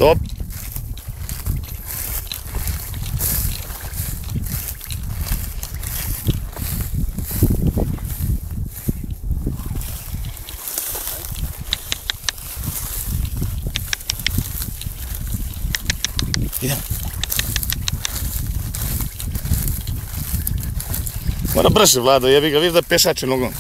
Stop. Idemo. Mora brže, Vlado, jebi ga, vidiš da pešače nogom.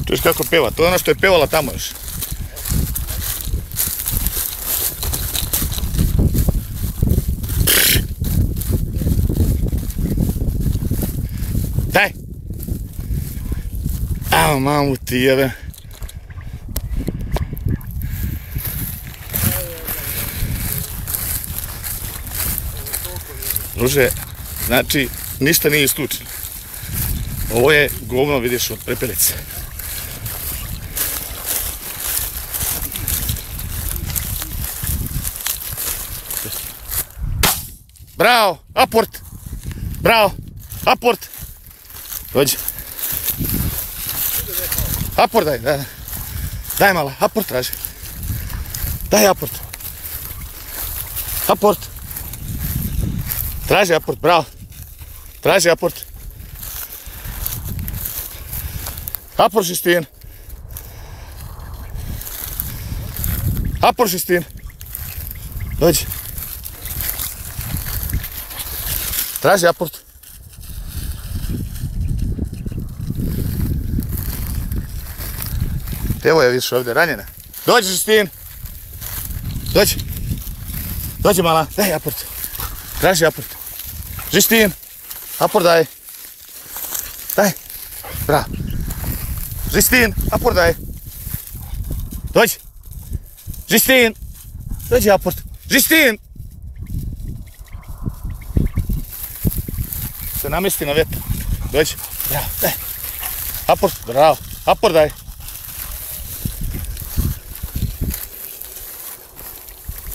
Čuješ kako peva, to je ono što je pevala tamo još. Daj! Evo mamu ti jebe. Druže, znači ništa nije isključeno. Ovo je govno, vidiš, od prepelice. Bravo, aport! Bravo, aport! Dođi. Aport daj, daj. Daj mala, aport traži. Daj aport. Aport. Traži aport, bravo. Traži aport. Aport Šestin. Aport Šestin. Dođi. Traži aport. Evo je više ovdje ranjena. Dođi Šestin. Dođi. Dođi mala, daj aport. Traži aport. Šestin. Aport daj. Daj. Bravo. Šestin. Aport daj. Dođi. Šestin. Dođi aport. Šestin. Se namesti na vjetar. Dođi. Bravo, daj. Aport, bravo. Aport daj.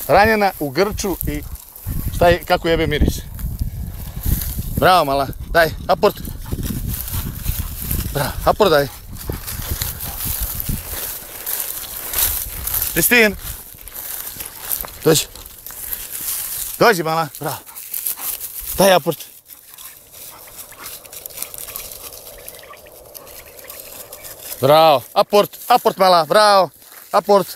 Ranjena u grču i šta je, kako jebe miris. Bravo mala, daj, aport. Bravo, aport daj. Šestin. Dođi. Dođi mala, bravo. Daj aport. Bravo, aport, aport mala, bravo, aport.